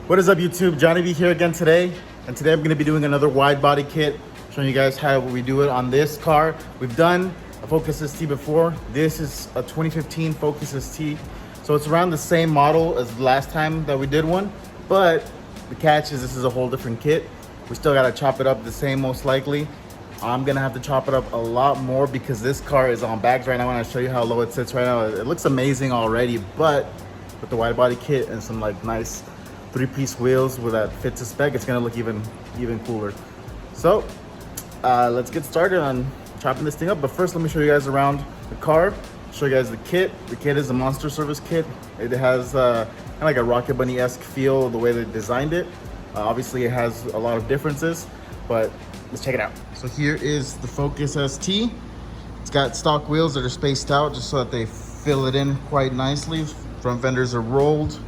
What is up, YouTube? Johnny B here again today, and today I'm going to be doing another wide body kit, showing you guys how we do it on this car. We've done a Focus ST before. This is a 2015 Focus ST, so it's around the same model as the last time that we did one, but the catch is this is a whole different kit. We still got to chop it up the same, most likely. I'm gonna have to chop it up a lot more because this car is on bags right now. I want to show you how low it sits right now. It looks amazing already, but with the wide body kit and some like nice 3-piece wheels with that fit to spec, it's gonna look even cooler. So let's get started on chopping this thing up. But first, let me show you guys around the car, show you guys the kit. The kit is a Monster Service kit. It has kind of like a Rocket Bunny-esque feel the way they designed it. Obviously it has a lot of differences, but let's check it out. So here is the Focus ST. It's got stock wheels that are spaced out just so that they fill it in quite nicely. Front fenders are rolled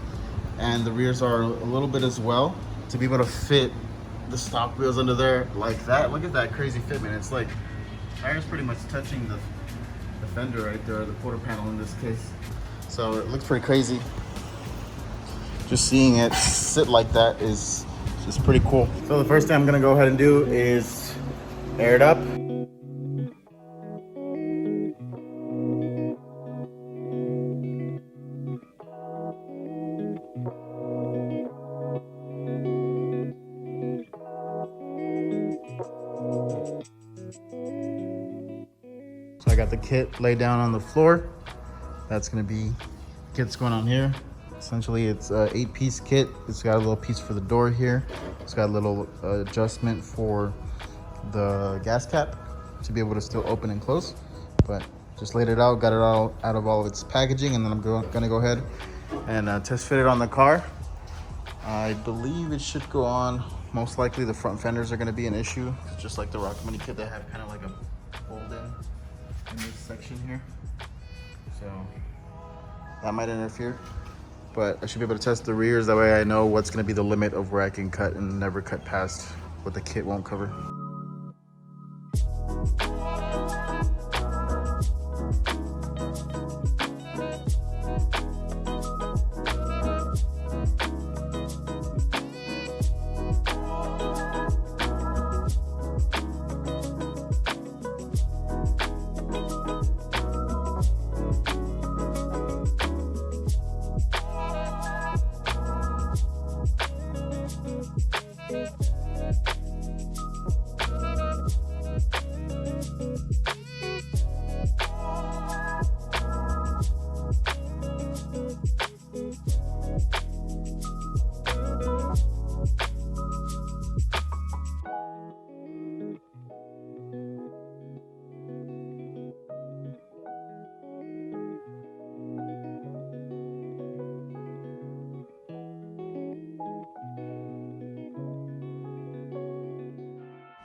and the rears are a little bit as well to be able to fit the stock wheels under there like that. Look at that crazy fitment. It's like tires pretty much touching the fender right there, the quarter panel in this case. So it looks pretty crazy. Just seeing it sit like that is just pretty cool. So the first thing I'm gonna go ahead and do is air it up. So I got the kit laid down on the floor. That's gonna be kit's going on here. Essentially, it's a 8-piece kit. It's got a little piece for the door here. It's got a little adjustment for the gas cap to be able to still open and close. But just laid it out, got it all out of all of its packaging, and then I'm gonna go ahead and test fit it on the car. I believe it should go on. Most likely the front fenders are gonna be an issue. It's just like the Rocket Money kit, they have kind of like a fold in this section here. So that might interfere. But I should be able to test the rears. That way I know what's going to be the limit of where I can cut and never cut past what the kit won't cover.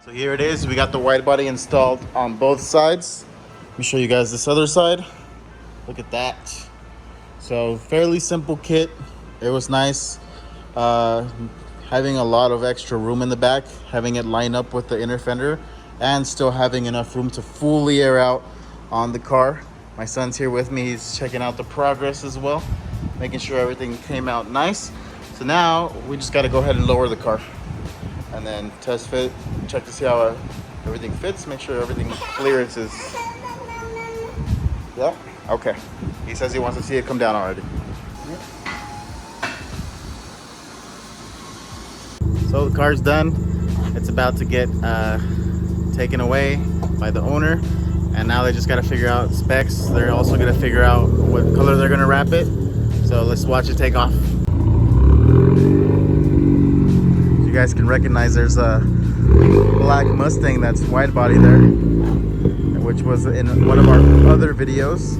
So here it is. We got the wide body installed on both sides. Let me show you guys this other side. Look at that. So fairly simple kit. It was nice having a lot of extra room in the back, having it line up with the inner fender, and still having enough room to fully air out on the car. My son's here with me. He's checking out the progress as well, making sure everything came out nice. So now we just got to go ahead and lower the car and then test fit, check to see how everything fits, make sure everything clearances. Yeah? Okay. He says he wants to see it come down already. So the car's done. It's about to get taken away by the owner, and now they just got to figure out specs. They're also going to figure out what color they're going to wrap it. So let's watch it take off. You guys can recognize there's a black Mustang that's wide body there, which was in one of our other videos.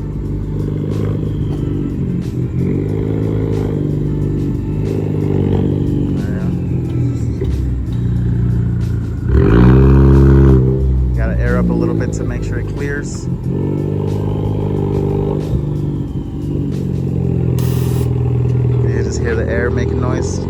Gotta air up a little bit to make sure it clears. You just hear the air making noise.